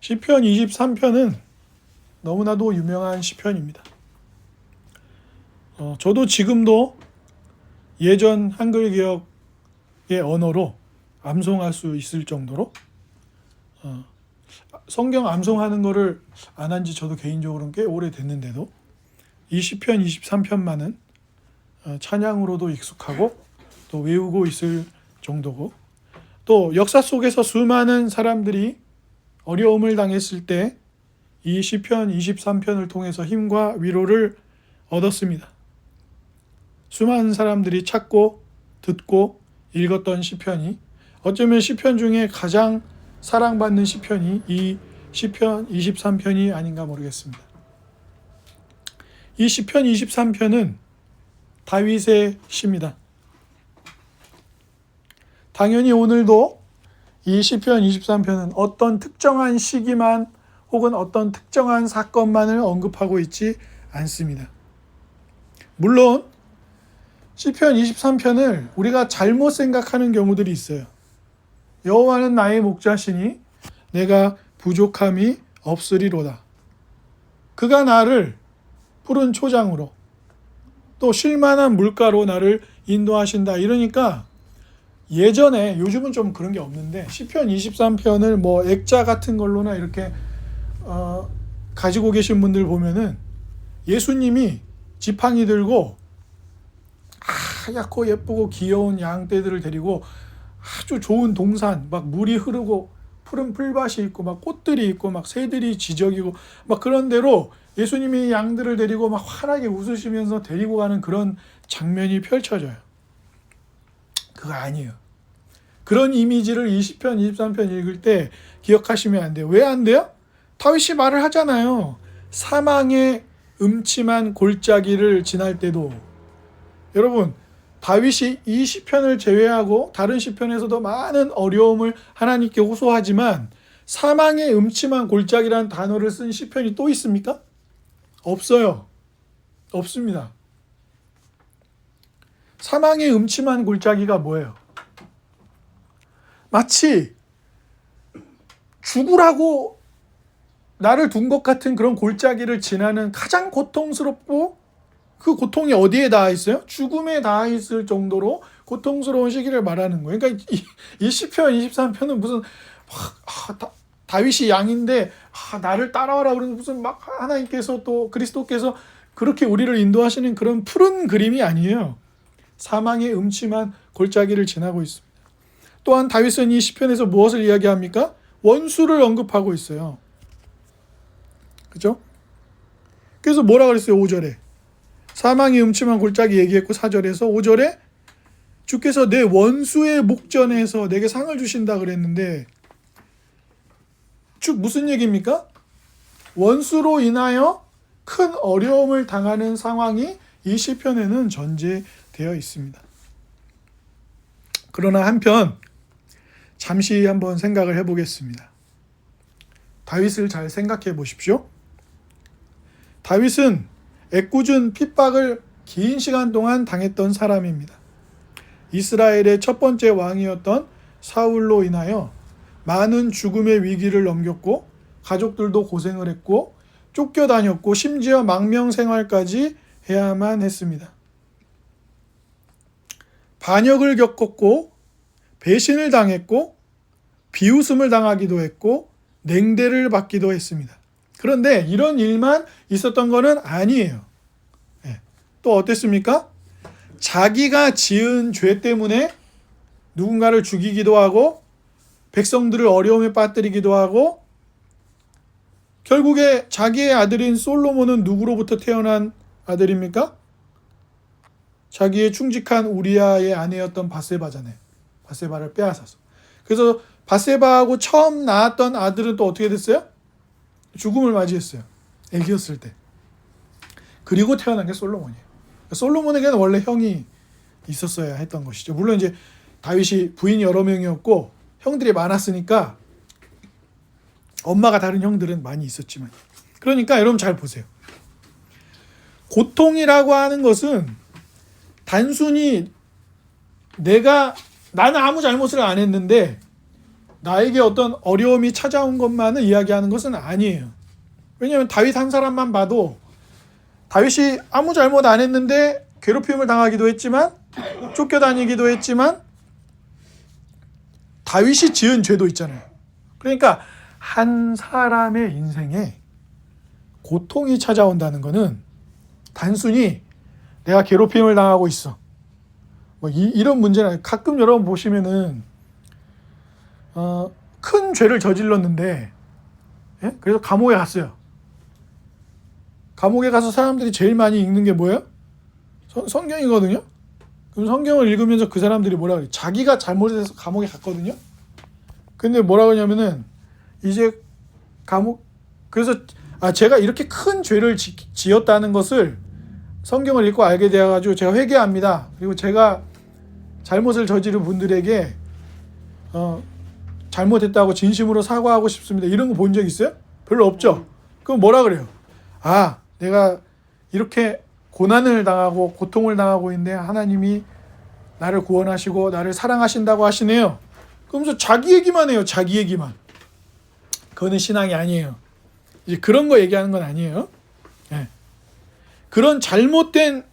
시편 23편은 너무나도 유명한 시편입니다. 저도 지금도 예전 한글 기억의 언어로 암송할 수 있을 정도로 성경 암송하는 거를 안 한 지 저도 개인적으로는 꽤 오래됐는데도 이 시편 23편만은 찬양으로도 익숙하고 또 외우고 있을 정도고, 또 역사 속에서 수많은 사람들이 어려움을 당했을 때 이 시편 23편을 통해서 힘과 위로를 얻었습니다. 수많은 사람들이 찾고 듣고 읽었던 시편이, 어쩌면 시편 중에 가장 사랑받는 시편이 이 시편 23편이 아닌가 모르겠습니다. 이 시편 23편은 다윗의 시입니다. 당연히 오늘도 이 시편 23편은 어떤 특정한 시기만 혹은 어떤 특정한 사건만을 언급하고 있지 않습니다. 물론 시편 23편을 우리가 잘못 생각하는 경우들이 있어요. 여호와는 나의 목자시니 내가 부족함이 없으리로다. 그가 나를 푸른 초장으로 또 쉴만한 물가로 나를 인도하신다. 이러니까 예전에, 요즘은 좀 그런 게 없는데, 시편 23편을 뭐 액자 같은 걸로나 이렇게 가지고 계신 분들 보면은 예수님이 지팡이 들고 하얗고 예쁘고 귀여운 양떼들을 데리고 아주 좋은 동산, 막 물이 흐르고 푸른 풀밭이 있고 막 꽃들이 있고 막 새들이 지저귀고 막 그런 데로 예수님이 양들을 데리고 막 환하게 웃으시면서 데리고 가는 그런 장면이 펼쳐져요. 그거 아니에요. 그런 이미지를 이 시편 23편 읽을 때 기억하시면 안 돼요. 왜 안 돼요? 다윗이 말을 하잖아요. 사망의 음침한 골짜기를 지날 때도. 여러분, 다윗이 이 시편을 제외하고 다른 시편에서도 많은 어려움을 하나님께 호소하지만 사망의 음침한 골짜기라는 단어를 쓴 시편이 또 있습니까? 없어요. 없습니다. 사망의 음침한 골짜기가 뭐예요? 마치 죽으라고 나를 둔 것 같은 그런 골짜기를 지나는 가장 고통스럽고, 그 고통이 어디에 닿아 있어요? 죽음에 닿아 있을 정도로 고통스러운 시기를 말하는 거예요. 그러니까 이 시편 23편은 무슨 다윗이 양인데 나를 따라와라 그러는, 무슨 막 하나님께서 또 그리스도께서 그렇게 우리를 인도하시는 그런 푸른 그림이 아니에요. 사망의 음침한 골짜기를 지나고 있습니다. 또한 다윗은 이 시편에서 무엇을 이야기합니까? 원수를 언급하고 있어요. 그죠? 그래서 뭐라 그랬어요? 5절에 사망이 음침한 골짜기 얘기했고, 4절에서 5절에 주께서 내 원수의 목전에서 내게 상을 주신다 그랬는데, 즉 무슨 얘기입니까? 원수로 인하여 큰 어려움을 당하는 상황이 이 시편에는 전제되어 있습니다. 그러나 한편 잠시 한번 생각을 해보겠습니다. 다윗을 잘 생각해 보십시오. 다윗은 애꿎은 핍박을 긴 시간 동안 당했던 사람입니다. 이스라엘의 첫 번째 왕이었던 사울로 인하여 많은 죽음의 위기를 넘겼고, 가족들도 고생을 했고, 쫓겨다녔고, 심지어 망명 생활까지 해야만 했습니다. 반역을 겪었고, 배신을 당했고, 비웃음을 당하기도 했고, 냉대를 받기도 했습니다. 그런데 이런 일만 있었던 것은 아니에요. 또 어땠습니까? 자기가 지은 죄 때문에 누군가를 죽이기도 하고, 백성들을 어려움에 빠뜨리기도 하고, 결국에 자기의 아들인 솔로몬은 누구로부터 태어난 아들입니까? 자기의 충직한 우리아의 아내였던 바세바잖아요. 바세바를 빼앗아서. 그래서 바세바하고 처음 낳았던 아들은 또 어떻게 됐어요? 죽음을 맞이했어요. 애기였을 때. 그리고 태어난 게 솔로몬이에요. 솔로몬에게는 원래 형이 있었어야 했던 것이죠. 물론 이제 다윗이 부인이 여러 명이었고 형들이 많았으니까 엄마가 다른 형들은 많이 있었지만, 그러니까 여러분 잘 보세요. 고통이라고 하는 것은 단순히 나는 아무 잘못을 안 했는데 나에게 어떤 어려움이 찾아온 것만을 이야기하는 것은 아니에요. 왜냐하면 다윗 한 사람만 봐도 다윗이 아무 잘못 안 했는데 괴롭힘을 당하기도 했지만 쫓겨다니기도 했지만 다윗이 지은 죄도 있잖아요. 그러니까 한 사람의 인생에 고통이 찾아온다는 것은 단순히 내가 괴롭힘을 당하고 있어, 뭐 이런 문제는 아니에요. 가끔 여러분 보시면은 큰 죄를 저질렀는데, 예? 그래서 감옥에 갔어요. 감옥에 가서 사람들이 제일 많이 읽는 게 뭐예요? 성경이거든요. 그럼 성경을 읽으면서 그 사람들이 뭐라 그래요? 자기가 잘못해서 감옥에 갔거든요. 근데 뭐라 그러냐면은 이제 그래서 제가 이렇게 큰 죄를 지었다는 것을 성경을 읽고 알게 되어가지고 제가 회개합니다. 그리고 제가 잘못을 저지른 분들에게 잘못했다고 진심으로 사과하고 싶습니다. 이런 거 본 적 있어요? 별로 없죠. 그럼 뭐라 그래요? 내가 이렇게 고난을 당하고 고통을 당하고 있는데 하나님이 나를 구원하시고 나를 사랑하신다고 하시네요. 그러면서 자기 얘기만 해요. 자기 얘기만. 그거는 신앙이 아니에요. 이제 그런 거 얘기하는 건 아니에요. 네. 그런 잘못된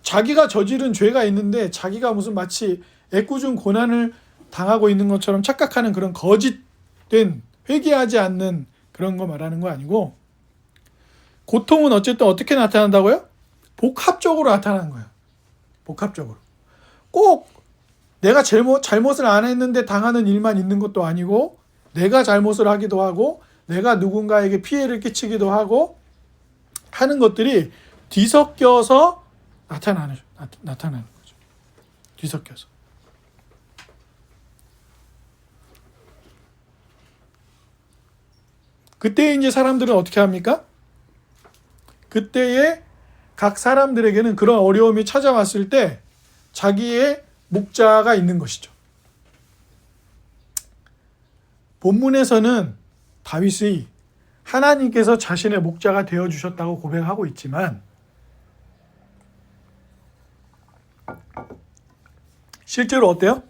자기가 저지른 죄가 있는데 자기가 무슨 마치 애꿎은 고난을 당하고 있는 것처럼 착각하는 그런 거짓된 회개하지 않는 그런 거 말하는 거 아니고, 고통은 어쨌든 어떻게 나타난다고요? 복합적으로 나타나는 거예요. 복합적으로. 꼭 내가 잘못을 안 했는데 당하는 일만 있는 것도 아니고, 내가 잘못을 하기도 하고 내가 누군가에게 피해를 끼치기도 하고 하는 것들이 뒤섞여서 나타나는 거죠. 뒤섞여서. 그때 이제 사람들은 어떻게 합니까? 그때에 각 사람들에게는 그런 어려움이 찾아왔을 때 자기의 목자가 있는 것이죠. 본문에서는 다윗이 하나님께서 자신의 목자가 되어주셨다고 고백하고 있지만, 실제로 어때요?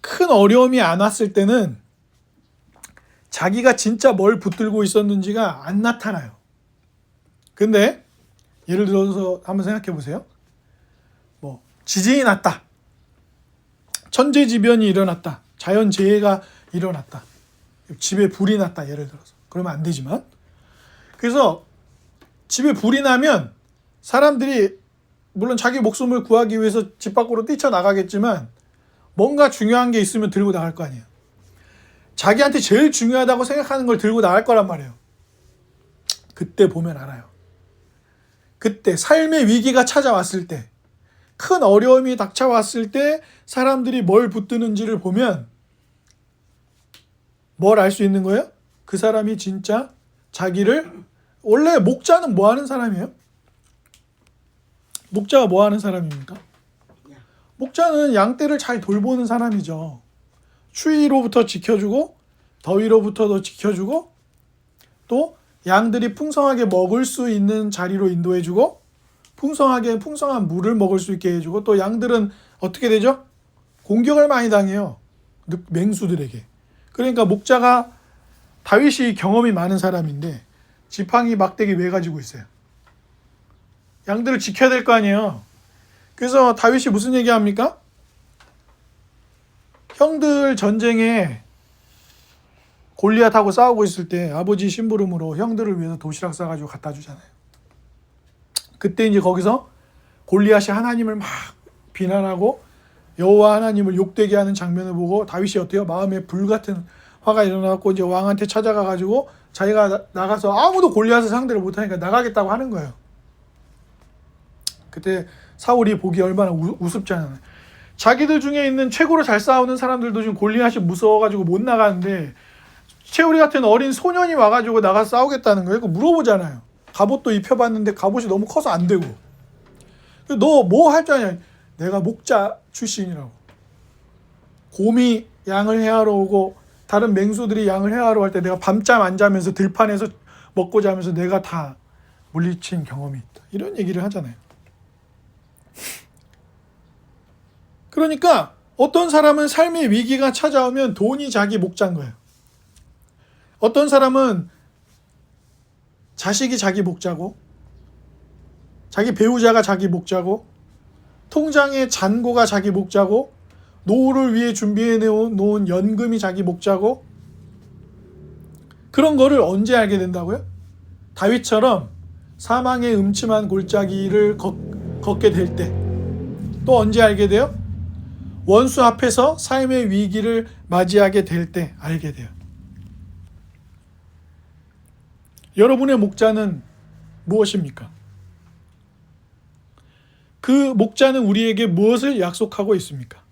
큰 어려움이 안 왔을 때는 자기가 진짜 뭘 붙들고 있었는지가 안 나타나요. 근데 예를 들어서 한번 생각해 보세요. 지진이 났다. 천재지변이 일어났다. 자연재해가 일어났다. 집에 불이 났다. 예를 들어서. 그러면 안 되지만. 그래서 집에 불이 나면 사람들이 물론 자기 목숨을 구하기 위해서 집 밖으로 뛰쳐나가겠지만 뭔가 중요한 게 있으면 들고 나갈 거 아니에요. 자기한테 제일 중요하다고 생각하는 걸 들고 나갈 거란 말이에요. 그때 보면 알아요. 그때 삶의 위기가 찾아왔을 때, 큰 어려움이 닥쳐왔을 때 사람들이 뭘 붙드는지를 보면 뭘 알 수 있는 거예요? 그 사람이 진짜 자기를, 원래 목자는 뭐 하는 사람이에요? 목자가 뭐 하는 사람입니까? 목자는 양떼를 잘 돌보는 사람이죠. 추위로부터 지켜주고 더위로부터도 지켜주고 또 양들이 풍성하게 먹을 수 있는 자리로 인도해주고 풍성한 물을 먹을 수 있게 해주고, 또 양들은 어떻게 되죠? 공격을 많이 당해요. 맹수들에게. 그러니까 목자가, 다윗이 경험이 많은 사람인데 지팡이 막대기 왜 가지고 있어요? 양들을 지켜야 될 거 아니에요. 그래서 다윗이 무슨 얘기합니까? 형들 전쟁에 골리앗하고 싸우고 있을 때 아버지 심부름으로 형들을 위해서 도시락 싸가지고 갖다 주잖아요. 그때 이제 거기서 골리앗이 하나님을 막 비난하고 여호와 하나님을 욕되게 하는 장면을 보고 다윗이 어때요? 마음에 불같은 화가 일어나고 이제 왕한테 찾아가 가지고 자기가 나가서 아무도 골리앗을 상대를 못하니까 나가겠다고 하는 거예요. 그때 사울이 보기 얼마나 우습잖아요. 자기들 중에 있는 최고로 잘 싸우는 사람들도 지금 골리앗이 무서워가지고 못 나가는데 채우리 같은 어린 소년이 와가지고 나가 싸우겠다는 거예요. 물어보잖아요. 갑옷도 입혀봤는데 갑옷이 너무 커서 안 되고. 너 뭐 할 줄 아냐? 내가 목자 출신이라고. 곰이 양을 해하러 오고 다른 맹수들이 양을 해하러 갈 때 내가 밤잠 안 자면서 들판에서 먹고 자면서 내가 다 물리친 경험이 있다. 이런 얘기를 하잖아요. 그러니까 어떤 사람은 삶의 위기가 찾아오면 돈이 자기 목자인 거예요. 어떤 사람은 자식이 자기 목자고, 자기 배우자가 자기 목자고, 통장의 잔고가 자기 목자고, 노후를 위해 준비해 놓은 연금이 자기 목자고, 그런 거를 언제 알게 된다고요? 다윗처럼 사망의 음침한 골짜기를 걷게 될 때. 또 언제 알게 돼요? 원수 앞에서 삶의 위기를 맞이하게 될 때 알게 돼요. 여러분의 목자는 무엇입니까? 그 목자는 우리에게 무엇을 약속하고 있습니까?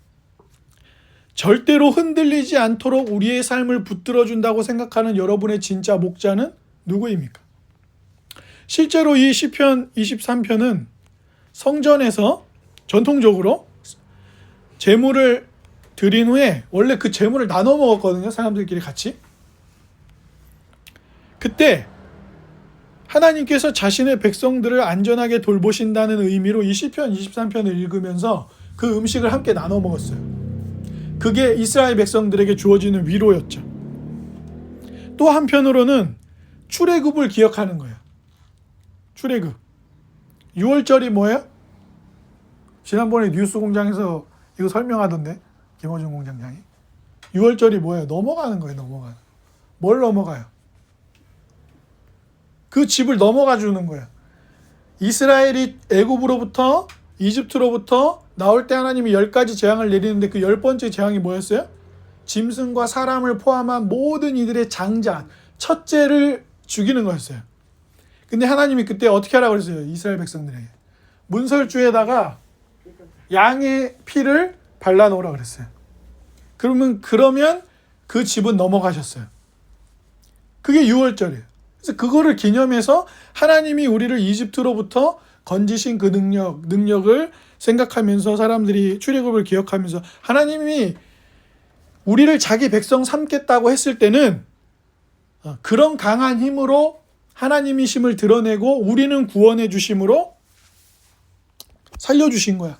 절대로 흔들리지 않도록 우리의 삶을 붙들어준다고 생각하는 여러분의 진짜 목자는 누구입니까? 실제로 이 시편 23편은 성전에서 전통적으로 제물을 드린 후에 원래 그 제물을 나눠 먹었거든요. 사람들끼리 같이. 그때 하나님께서 자신의 백성들을 안전하게 돌보신다는 의미로 이 시편 23편을 읽으면서 그 음식을 함께 나눠 먹었어요. 그게 이스라엘 백성들에게 주어지는 위로였죠. 또 한편으로는 출애굽을 기억하는 거예요. 출애굽. 6월절이 뭐예요? 지난번에 뉴스 공장에서 이거 설명하던데, 김어준 공장장이. 6월절이 뭐예요? 넘어가는 거예요. 넘어가는. 뭘 넘어가요? 그 집을 넘어가 주는 거예요. 이스라엘이 애굽으로부터, 이집트로부터 나올 때 하나님이 10가지 재앙을 내리는데 그 10번째 재앙이 뭐였어요? 짐승과 사람을 포함한 모든 이들의 장자, 첫째를 죽이는 거였어요. 근데 하나님이 그때 어떻게 하라고 그랬어요? 이스라엘 백성들에게. 문설주에다가 양의 피를 발라놓으라 그랬어요. 그러면 그 집은 넘어가셨어요. 그게 6월절이에요. 그래서 그거를 기념해서 하나님이 우리를 이집트로부터 건지신 그 능력을 생각하면서 사람들이 출애굽을 기억하면서 하나님이 우리를 자기 백성 삼겠다고 했을 때는 그런 강한 힘으로 하나님이심을 드러내고 우리는 구원해 주심으로 살려주신 거야.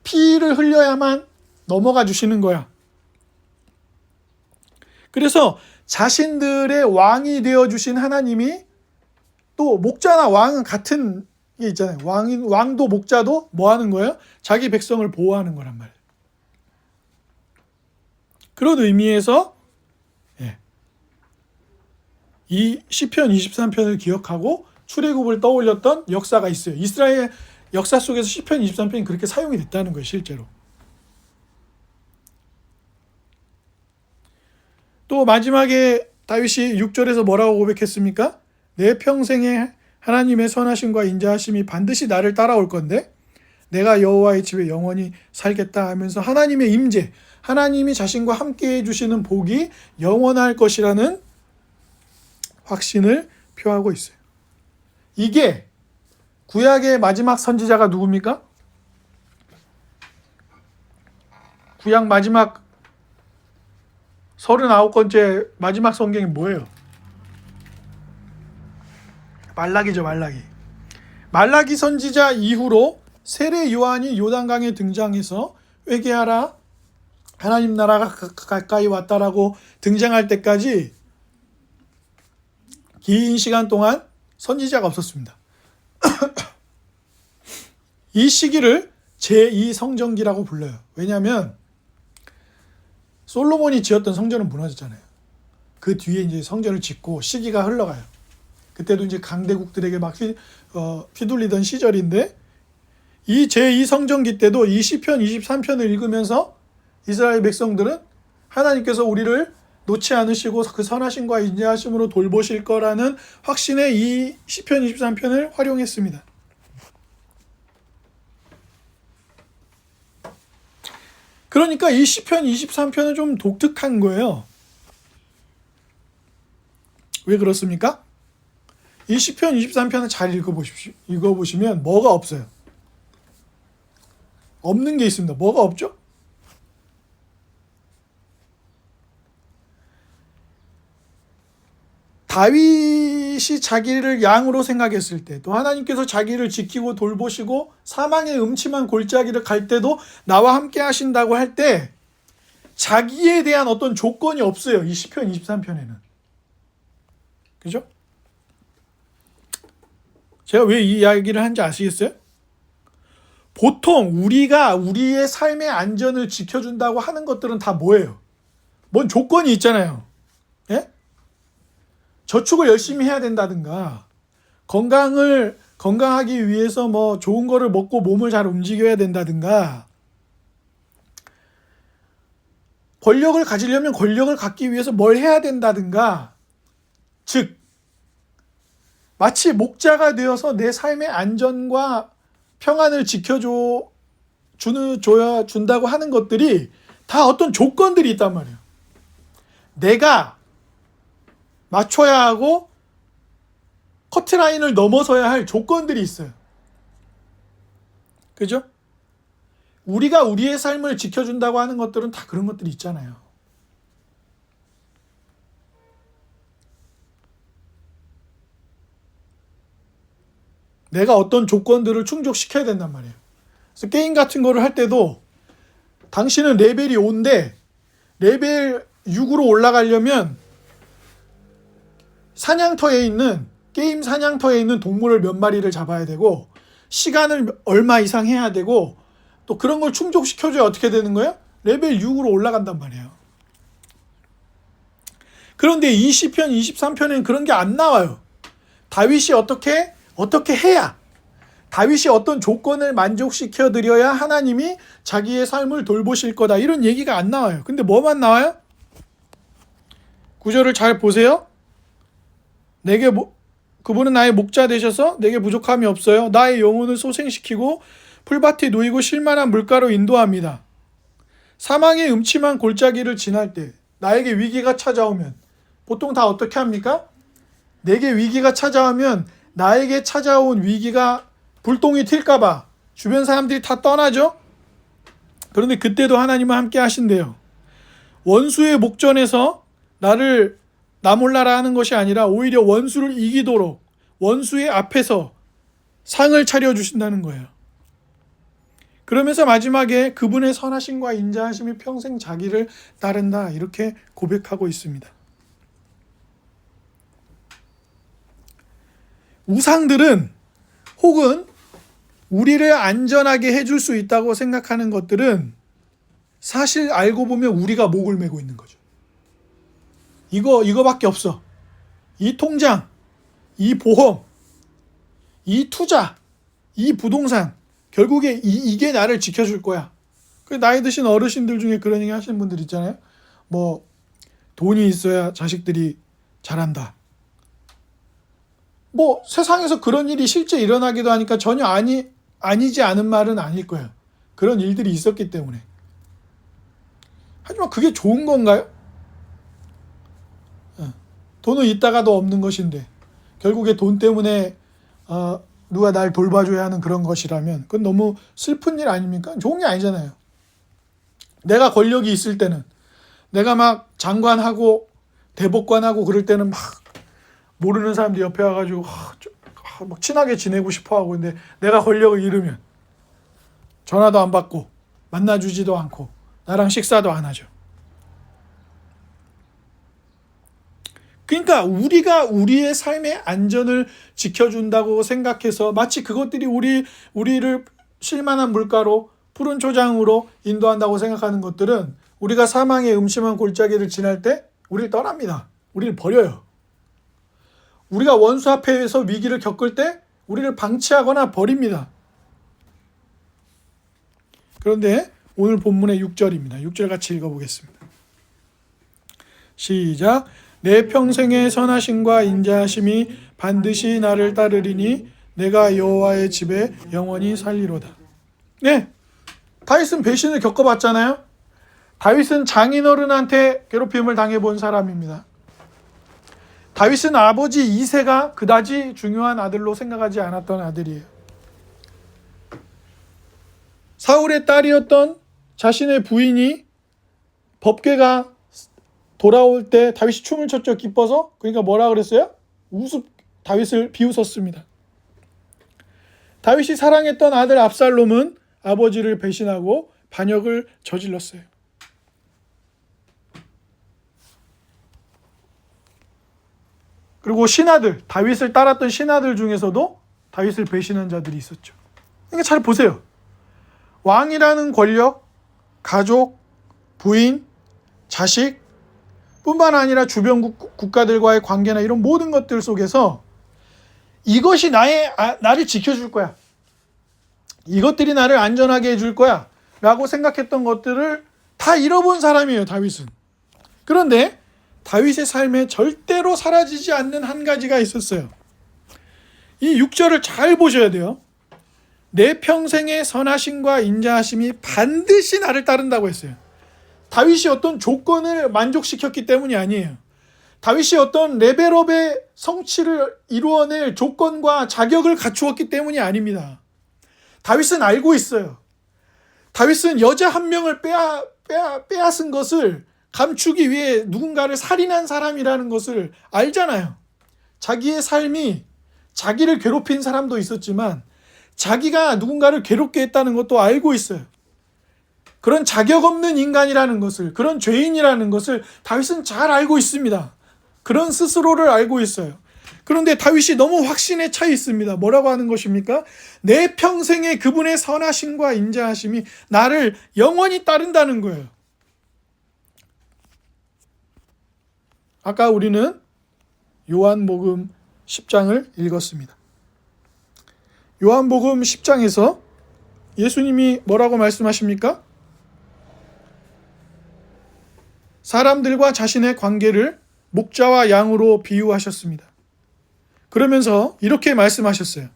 피를 흘려야만 넘어가 주시는 거야. 그래서 자신들의 왕이 되어주신 하나님이 또 목자나 왕은 같은 게 있잖아요. 왕도 목자도 뭐 하는 거예요? 자기 백성을 보호하는 거란 말이에요. 그런 의미에서 이 시편 23편을 기억하고 출애굽을 떠올렸던 역사가 있어요. 이스라엘 역사 속에서 시편 23편이 그렇게 사용이 됐다는 거예요. 실제로. 또 마지막에 다윗이 6절에서 뭐라고 고백했습니까? 내 평생에 하나님의 선하심과 인자하심이 반드시 나를 따라올 건데 내가 여호와의 집에 영원히 살겠다 하면서 하나님의 임재, 하나님이 자신과 함께 해주시는 복이 영원할 것이라는 확신을 표하고 있어요. 이게 구약의 마지막 선지자가 누굽니까? 구약 마지막 39번째 마지막 성경이 뭐예요? 말라기죠. 말라기 선지자 이후로 세례 요한이 요단강에 등장해서 회개하라, 하나님 나라가 가까이 왔다라고 등장할 때까지 긴 시간 동안 선지자가 없었습니다. 이 시기를 제2성전기라고 불러요. 왜냐하면 솔로몬이 지었던 성전은 무너졌잖아요. 그 뒤에 이제 성전을 짓고 시기가 흘러가요. 그때도 이제 강대국들에게 막 휘둘리던 시절인데 이 제2성전기 때도 이 시편 23편을 읽으면서 이스라엘 백성들은 하나님께서 우리를 놓지 않으시고 그 선하심과 인자하심으로 돌보실 거라는 확신에 이 시편 23편을 활용했습니다. 그러니까 이 시편 23편은 좀 독특한 거예요. 왜 그렇습니까? 이 시편 23편을 잘 읽어보시면 뭐가 없어요. 없는 게 있습니다. 뭐가 없죠? 다윗의 다윗이 자기를 양으로 생각했을 때, 또 하나님께서 자기를 지키고 돌보시고 사망의 음침한 골짜기를 갈 때도 나와 함께 하신다고 할 때 자기에 대한 어떤 조건이 없어요. 이 시편 23편에는. 그죠? 제가 왜 이 이야기를 한지 아시겠어요? 보통 우리가 우리의 삶의 안전을 지켜준다고 하는 것들은 다 뭐예요? 뭔 조건이 있잖아요. 예? 저축을 열심히 해야 된다든가, 건강하기 위해서 뭐 좋은 거를 먹고 몸을 잘 움직여야 된다든가, 권력을 가지려면 권력을 갖기 위해서 뭘 해야 된다든가, 즉 마치 목자가 되어서 내 삶의 안전과 평안을 준다고 하는 것들이 다 어떤 조건들이 있단 말이에요. 내가 맞춰야 하고 커트라인을 넘어서야 할 조건들이 있어요. 그죠? 우리가 우리의 삶을 지켜준다고 하는 것들은 다 그런 것들이 있잖아요. 내가 어떤 조건들을 충족시켜야 된단 말이에요. 그래서 게임 같은 거를 할 때도 당신은 레벨이 5인데 레벨 6으로 올라가려면 게임 사냥터에 있는 동물을 몇 마리를 잡아야 되고 시간을 얼마 이상 해야 되고 또 그런 걸 충족시켜줘야 어떻게 되는 거예요? 레벨 6으로 올라간단 말이에요. 그런데 이 시편 23편에는 그런 게 안 나와요. 다윗이 어떻게 해야, 다윗이 어떤 조건을 만족시켜 드려야 하나님이 자기의 삶을 돌보실 거다, 이런 얘기가 안 나와요. 근데 뭐만 나와요? 구절을 잘 보세요. 그분은 나의 목자 되셔서 내게 부족함이 없어요. 나의 영혼을 소생시키고 풀밭에 놓이고 쉴만한 물가로 인도합니다. 사망의 음침한 골짜기를 지날 때 나에게 위기가 찾아오면 보통 다 어떻게 합니까? 내게 위기가 찾아오면 나에게 찾아온 위기가 불똥이 튈까봐 주변 사람들이 다 떠나죠? 그런데 그때도 하나님은 함께 하신대요. 원수의 목전에서 나 몰라라 하는 것이 아니라 오히려 원수를 이기도록 원수의 앞에서 상을 차려주신다는 거예요. 그러면서 마지막에 그분의 선하심과 인자하심이 평생 자기를 따른다, 이렇게 고백하고 있습니다. 우상들은, 혹은 우리를 안전하게 해줄 수 있다고 생각하는 것들은 사실 알고 보면 우리가 목을 메고 있는 거죠. 이거밖에 없어. 이 통장, 이 보험, 이 투자, 이 부동산, 결국에 이게 나를 지켜줄 거야. 나이 드신 어르신들 중에 그런 얘기 하시는 분들 있잖아요. 뭐 돈이 있어야 자식들이 잘한다. 뭐 세상에서 그런 일이 실제 일어나기도 하니까 전혀 아니지 않은 말은 아닐 거예요. 그런 일들이 있었기 때문에. 하지만 그게 좋은 건가요? 돈은 있다가도 없는 것인데 결국에 돈 때문에 누가 날 돌봐줘야 하는 그런 것이라면 그건 너무 슬픈 일 아닙니까? 좋은 게 아니잖아요. 내가 권력이 있을 때는, 내가 막 장관하고 대법관하고 그럴 때는 막 모르는 사람들이 옆에 와가지고 막 친하게 지내고 싶어하고, 근데 내가 권력을 잃으면 전화도 안 받고 만나주지도 않고 나랑 식사도 안 하죠. 그러니까 우리가 우리의 삶의 안전을 지켜준다고 생각해서 마치 그것들이 우리를 쉴만한 물가로 푸른 초장으로 인도한다고 생각하는 것들은 우리가 사망의 음침한 골짜기를 지날 때 우리를 떠납니다. 우리를 버려요. 우리가 원수 앞에서 위기를 겪을 때 우리를 방치하거나 버립니다. 그런데 오늘 본문의 6절입니다. 6절 같이 읽어보겠습니다. 시작. 내 평생의 선하심과 인자하심이 반드시 나를 따르리니 내가 여호와의 집에 영원히 살리로다. 네, 다윗은 배신을 겪어봤잖아요. 다윗은 장인어른한테 괴롭힘을 당해본 사람입니다. 다윗은 아버지 이새가 그다지 중요한 아들로 생각하지 않았던 아들이에요. 사울의 딸이었던 자신의 부인이 법궤가 돌아올 때 다윗이 춤을 췄죠. 기뻐서. 그러니까 뭐라 그랬어요? 다윗을 비웃었습니다. 다윗이 사랑했던 아들 압살롬은 아버지를 배신하고 반역을 저질렀어요. 그리고 신하들, 다윗을 따랐던 신하들 중에서도 다윗을 배신한 자들이 있었죠. 그러니까 잘 보세요. 왕이라는 권력, 가족, 부인, 자식 뿐만 아니라 주변 국가들과의 관계나 이런 모든 것들 속에서 이것이 나를 지켜줄 거야. 이것들이 나를 안전하게 해줄 거야. 라고 생각했던 것들을 다 잃어본 사람이에요, 다윗은. 그런데 다윗의 삶에 절대로 사라지지 않는 한 가지가 있었어요. 이 6절을 잘 보셔야 돼요. 내 평생의 선하심과 인자하심이 반드시 나를 따른다고 했어요. 다윗이 어떤 조건을 만족시켰기 때문이 아니에요. 다윗이 어떤 레벨업의 성취를 이루어낼 조건과 자격을 갖추었기 때문이 아닙니다. 다윗은 알고 있어요. 다윗은 여자 한 명을 빼앗은 것을 감추기 위해 누군가를 살인한 사람이라는 것을 알잖아요. 자기의 삶이 자기를 괴롭힌 사람도 있었지만 자기가 누군가를 괴롭게 했다는 것도 알고 있어요. 그런 자격 없는 인간이라는 것을, 그런 죄인이라는 것을 다윗은 잘 알고 있습니다. 그런 스스로를 알고 있어요. 그런데 다윗이 너무 확신에 차 있습니다. 뭐라고 하는 것입니까? 내 평생의 그분의 선하심과 인자하심이 나를 영원히 따른다는 거예요. 아까 우리는 요한복음 10장을 읽었습니다. 요한복음 10장에서 예수님이 뭐라고 말씀하십니까? 사람들과 자신의 관계를 목자와 양으로 비유하셨습니다. 그러면서 이렇게 말씀하셨어요.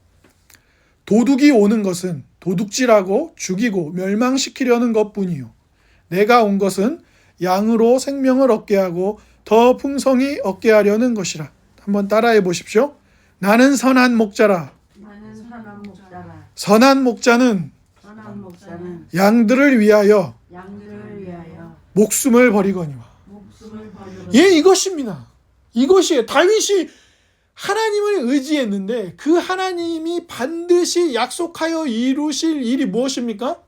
도둑이 오는 것은 도둑질하고 죽이고 멸망시키려는 것뿐이요. 내가 온 것은 양으로 생명을 얻게 하고 더 풍성히 얻게 하려는 것이라. 한번 따라해 보십시오. 나는 선한 목자라. 선한 목자는 양들을 위하여 목숨을 버리거니와. 예, 이것입니다. 이것이에요. 다윗이 하나님을 의지했는데 그 하나님이 반드시 약속하여 이루실 일이 무엇입니까?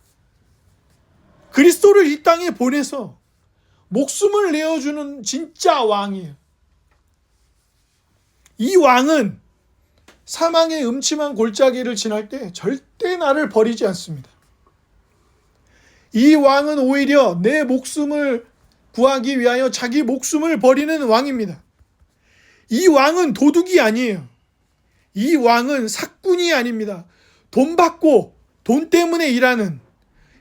그리스도를 이 땅에 보내서 목숨을 내어주는 진짜 왕이에요. 이 왕은 사망의 음침한 골짜기를 지날 때 절대 나를 버리지 않습니다. 이 왕은 오히려 내 목숨을 구하기 위하여 자기 목숨을 버리는 왕입니다. 이 왕은 도둑이 아니에요. 이 왕은 사꾼이 아닙니다. 돈 받고 돈 때문에 일하는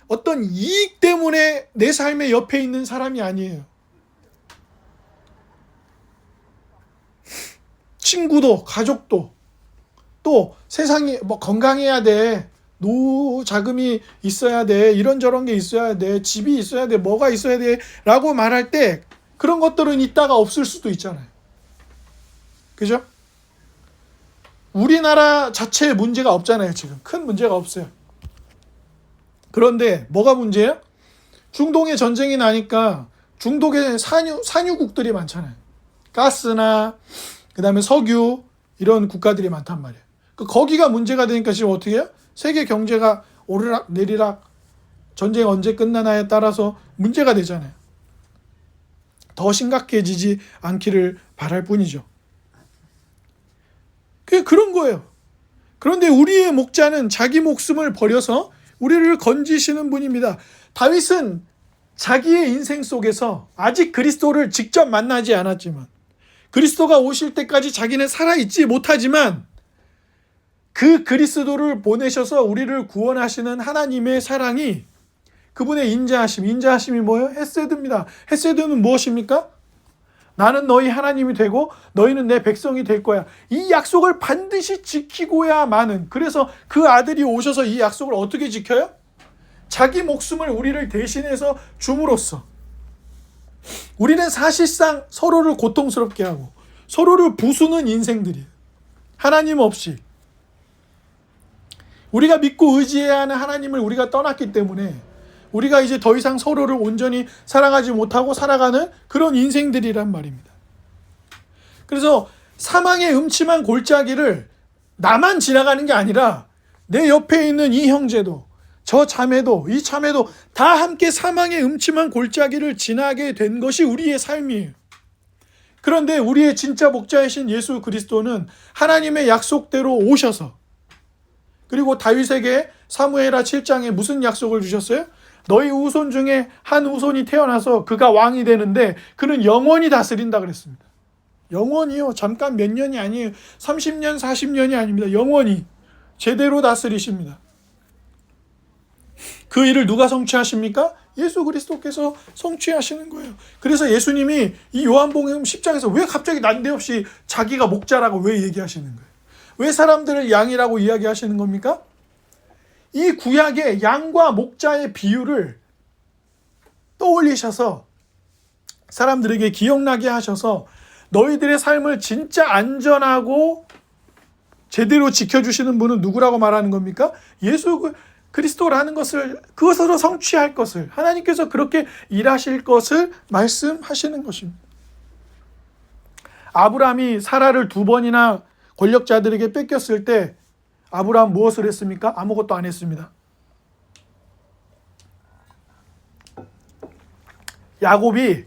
어떤 이익 때문에 내 삶의 옆에 있는 사람이 아니에요. 친구도 가족도 또 세상이 건강해야 돼. 노후 자금이 있어야 돼. 이런저런 게 있어야 돼. 집이 있어야 돼. 뭐가 있어야 돼. 라고 말할 때 그런 것들은 있다가 없을 수도 있잖아요. 그죠? 우리나라 자체에 문제가 없잖아요. 지금 큰 문제가 없어요. 그런데 뭐가 문제예요? 중동에 전쟁이 나니까 중동에 산유국들이 많잖아요. 가스나 그다음에 석유 이런 국가들이 많단 말이에요. 거기가 문제가 되니까 지금 어떻게 해요? 세계 경제가 오르락 내리락 전쟁 언제 끝나나에 따라서 문제가 되잖아요. 더 심각해지지 않기를 바랄 뿐이죠. 그런 거예요. 그런데 우리의 목자는 자기 목숨을 버려서 우리를 건지시는 분입니다. 다윗은 자기의 인생 속에서 아직 그리스도를 직접 만나지 않았지만 그리스도가 오실 때까지 자기는 살아있지 못하지만 그 그리스도를 보내셔서 우리를 구원하시는 하나님의 사랑이 그분의 인자하심이 뭐예요? 헤세드입니다. 헤세드는 무엇입니까? 나는 너희 하나님이 되고 너희는 내 백성이 될 거야. 이 약속을 반드시 지키고야만은. 그래서 그 아들이 오셔서 이 약속을 어떻게 지켜요? 자기 목숨을 우리를 대신해서 줌으로써 우리는 사실상 서로를 고통스럽게 하고 서로를 부수는 인생들이에요. 하나님 없이. 우리가 믿고 의지해야 하는 하나님을 우리가 떠났기 때문에 우리가 이제 더 이상 서로를 온전히 사랑하지 못하고 살아가는 그런 인생들이란 말입니다. 그래서 사망의 음침한 골짜기를 나만 지나가는 게 아니라 내 옆에 있는 이 형제도, 저 자매도, 이 자매도 다 함께 사망의 음침한 골짜기를 지나게 된 것이 우리의 삶이에요. 그런데 우리의 진짜 목자이신 예수 그리스도는 하나님의 약속대로 오셔서, 그리고 다윗에게 사무엘하 7장에 무슨 약속을 주셨어요? 너희 후손 중에 한 후손이 태어나서 그가 왕이 되는데 그는 영원히 다스린다 그랬습니다. 영원히요. 잠깐 몇 년이 아니에요. 30년, 40년이 아닙니다. 영원히 제대로 다스리십니다. 그 일을 누가 성취하십니까? 예수 그리스도께서 성취하시는 거예요. 그래서 예수님이 이 요한복음 10장에서 왜 갑자기 난데없이 자기가 목자라고 왜 얘기하시는 거예요? 왜 사람들을 양이라고 이야기하시는 겁니까? 이 구약의 양과 목자의 비유를 떠올리셔서 사람들에게 기억나게 하셔서 너희들의 삶을 진짜 안전하고 제대로 지켜주시는 분은 누구라고 말하는 겁니까? 예수 그리스도라는 것을, 그것으로 성취할 것을, 하나님께서 그렇게 일하실 것을 말씀하시는 것입니다. 아브라함이 사라를 2번이나 권력자들에게 뺏겼을 때 아브라함 무엇을 했습니까? 아무것도 안 했습니다. 야곱이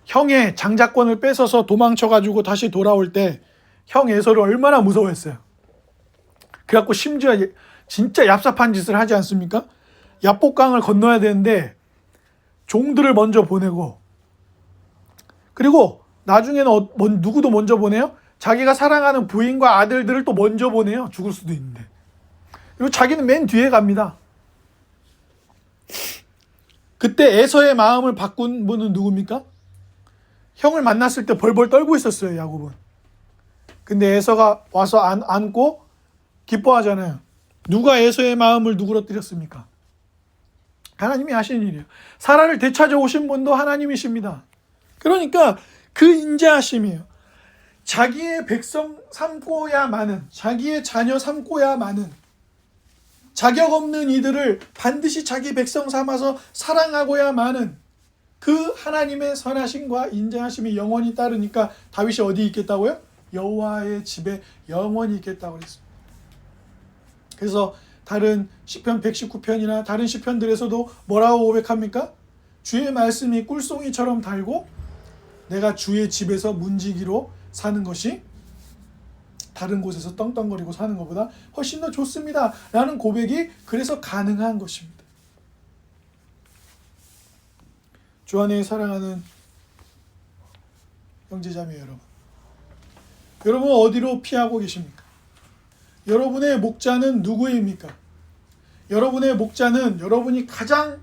형의 장자권을 뺏어서 도망쳐가지고 다시 돌아올 때 형 에서를 얼마나 무서워했어요. 그래갖고 심지어 진짜 얍삽한 짓을 하지 않습니까? 야복강을 건너야 되는데 종들을 먼저 보내고, 그리고 나중에는 누구도 먼저 보내요? 자기가 사랑하는 부인과 아들들을 또 먼저 보내요. 죽을 수도 있는데. 그리고 자기는 맨 뒤에 갑니다. 그때 에서의 마음을 바꾼 분은 누굽니까? 형을 만났을 때 벌벌 떨고 있었어요, 야곱은. 근데 에서가 와서 안고 기뻐하잖아요. 누가 에서의 마음을 누그러뜨렸습니까? 하나님이 하신 일이에요. 사라를 되찾아오신 분도 하나님이십니다. 그러니까 그 인자하심이에요. 자기의 백성 삼고야마는, 자기의 자녀 삼고야마는, 자격 없는 이들을 반드시 자기 백성 삼아서 사랑하고야마는 그 하나님의 선하심과 인자하심이 영원히 따르니까 다윗이 어디 있겠다고요? 여호와의 집에 영원히 있겠다고 그랬습니다. 그래서 다른 시편 119편이나 다른 시편들에서도 뭐라고 고백합니까? 주의 말씀이 꿀송이처럼 달고 내가 주의 집에서 문지기로 사는 것이 다른 곳에서 떵떵거리고 사는 것보다 훨씬 더 좋습니다 라는 고백이 그래서 가능한 것입니다. 주 안에 사랑하는 형제자매 여러분 어디로 피하고 계십니까? 여러분의 목자는 누구입니까? 여러분의 목자는 여러분이 가장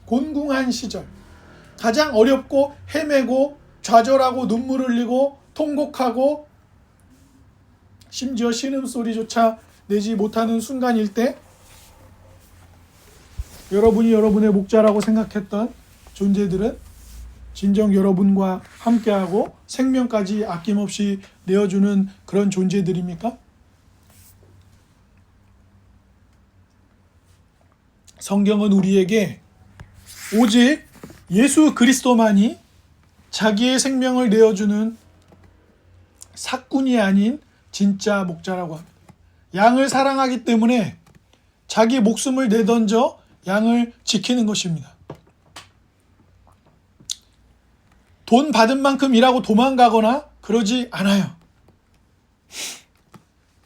곤궁한 시절, 가장 어렵고 헤매고 좌절하고 눈물 흘리고 통곡하고 심지어 신음소리조차 내지 못하는 순간일 때 여러분이 여러분의 목자라고 생각했던 존재들은 진정 여러분과 함께하고 생명까지 아낌없이 내어주는 그런 존재들입니까? 성경은 우리에게 오직 예수 그리스도만이 자기의 생명을 내어주는 삭군이 아닌 진짜 목자라고 합니다. 양을 사랑하기 때문에 자기 목숨을 내던져 양을 지키는 것입니다. 돈 받은 만큼 일하고 도망가거나 그러지 않아요.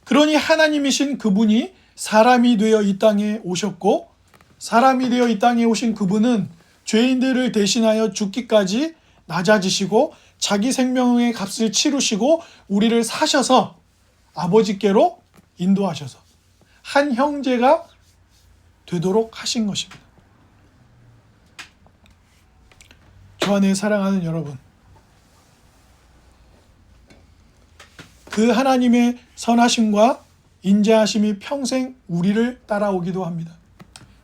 그러니 하나님이신 그분이 사람이 되어 이 땅에 오셨고, 사람이 되어 이 땅에 오신 그분은 죄인들을 대신하여 죽기까지 낮아지시고 자기 생명의 값을 치르시고 우리를 사셔서 아버지께로 인도하셔서 한 형제가 되도록 하신 것입니다. 주 안에 사랑하는 여러분, 그 하나님의 선하심과 인자하심이 평생 우리를 따라오기도 합니다.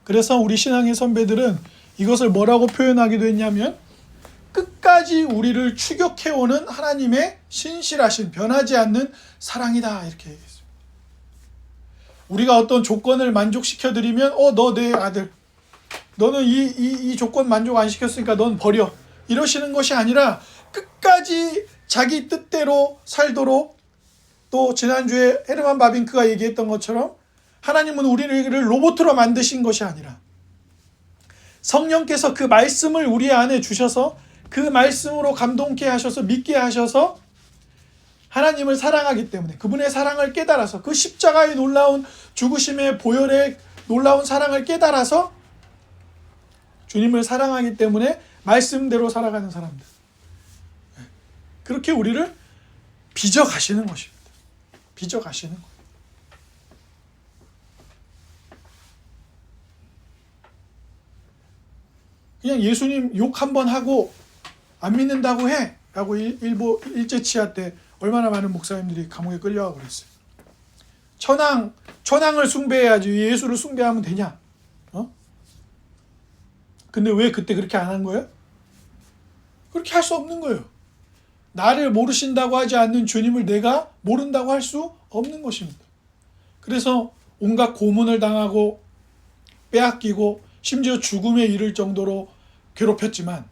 그래서 우리 신앙의 선배들은 이것을 뭐라고 표현하기도 했냐면 끝까지 우리를 추격해오는 하나님의 신실하신 변하지 않는 사랑이다 이렇게 얘기했습니다. 우리가 어떤 조건을 만족시켜드리면 너 내 아들, 너는 이 조건 만족 안 시켰으니까 넌 버려 이러시는 것이 아니라 끝까지 자기 뜻대로 살도록, 또 지난주에 헤르만 바빙크가 얘기했던 것처럼 하나님은 우리를 로봇으로 만드신 것이 아니라 성령께서 그 말씀을 우리 안에 주셔서 그 말씀으로 감동케 하셔서 믿게 하셔서 하나님을 사랑하기 때문에, 그분의 사랑을 깨달아서, 그 십자가의 놀라운 죽으심의 보혈의 놀라운 사랑을 깨달아서 주님을 사랑하기 때문에 말씀대로 살아가는 사람들, 그렇게 우리를 빚어가시는 것입니다. 빚어가시는 거예요. 그냥 예수님 욕 한번 하고 안 믿는다고 해 라고 일제치하 때 얼마나 많은 목사님들이 감옥에 끌려가고 그랬어요. 천황을 숭배해야지 예수를 숭배하면 되냐? 근데 왜 그때 그렇게 안 한 거예요? 그렇게 할 수 없는 거예요. 나를 모르신다고 하지 않는 주님을 내가 모른다고 할 수 없는 것입니다. 그래서 온갖 고문을 당하고 빼앗기고 심지어 죽음에 이를 정도로 괴롭혔지만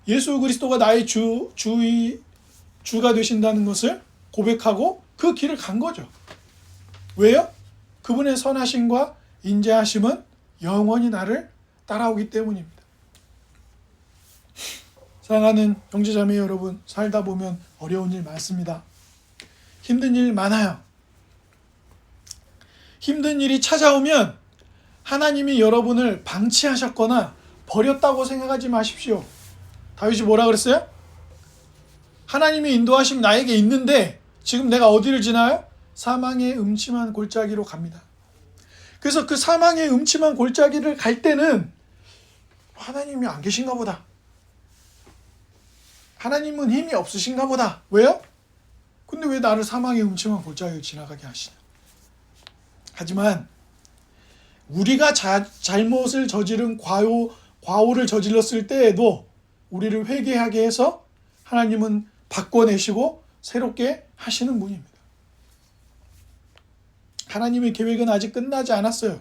예수 그리스도가 나의 주가 되신다는 것을 고백하고 그 길을 간 거죠. 왜요? 그분의 선하심과 인자하심은 영원히 나를 따라오기 때문입니다. 사랑하는 형제자매 여러분, 살다 보면 어려운 일 많습니다. 힘든 일 많아요. 힘든 일이 찾아오면 하나님이 여러분을 방치하셨거나 버렸다고 생각하지 마십시오. 다윗이 뭐라 그랬어요? 하나님의 인도하심 나에게 있는데 지금 내가 어디를 지나요? 사망의 음침한 골짜기로 갑니다. 그래서 그 사망의 음침한 골짜기를 갈 때는 하나님이 안 계신가 보다. 하나님은 힘이 없으신가 보다. 왜요? 근데 왜 나를 사망의 음침한 골짜기를 지나가게 하시냐? 하지만 우리가 잘못을 저지른 과오를 저질렀을 때에도 우리를 회개하게 해서 하나님은 바꿔내시고 새롭게 하시는 분입니다. 하나님의 계획은 아직 끝나지 않았어요.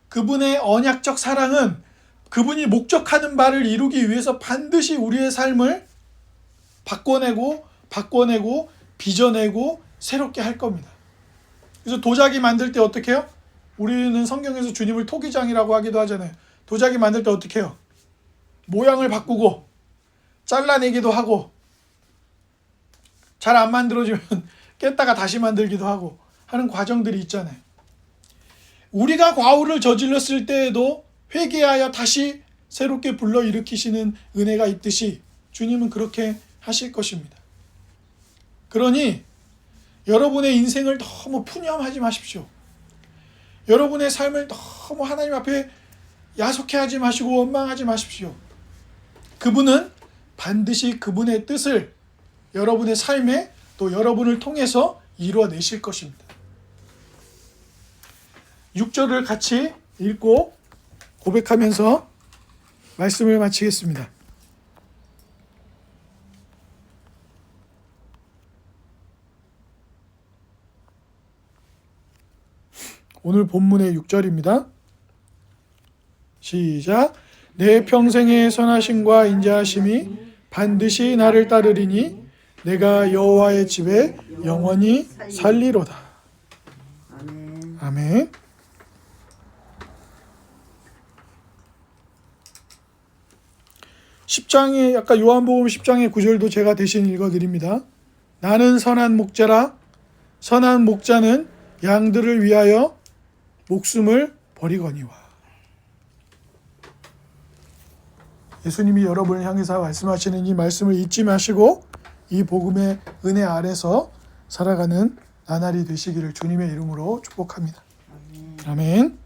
그분의 언약적 사랑은 그분이 목적하는 바를 이루기 위해서 반드시 우리의 삶을 바꿔내고 빚어내고 새롭게 할 겁니다. 그래서 도자기 만들 때 어떻게 해요? 우리는 성경에서 주님을 토기장이라고 하기도 하잖아요. 도자기 만들 때 어떻게 해요? 모양을 바꾸고 잘라내기도 하고 잘 안 만들어지면 깼다가 다시 만들기도 하고 하는 과정들이 있잖아요. 우리가 과오를 저질렀을 때에도 회개하여 다시 새롭게 불러일으키시는 은혜가 있듯이 주님은 그렇게 하실 것입니다. 그러니 여러분의 인생을 너무 푸념하지 마십시오. 여러분의 삶을 너무 하나님 앞에 야속해하지 마시고 원망하지 마십시오. 그분은 반드시 그분의 뜻을 여러분의 삶에 또 여러분을 통해서 이루어내실 것입니다. 6절을 같이 읽고 고백하면서 말씀을 마치겠습니다. 오늘 본문의 6절입니다. 시작. 내 평생의 선하심과 인자하심이 반드시 나를 따르리니 내가 여호와의 집에 영원히 살리로다. 아멘. 10장에 아까 요한복음 10장의 9절도 제가 대신 읽어드립니다. 나는 선한 목자라. 선한 목자는 양들을 위하여 목숨을 버리거니와. 예수님이 여러분을 향해서 말씀하시는 이 말씀을 잊지 마시고 이 복음의 은혜 아래서 살아가는 나날이 되시기를 주님의 이름으로 축복합니다. 아멘.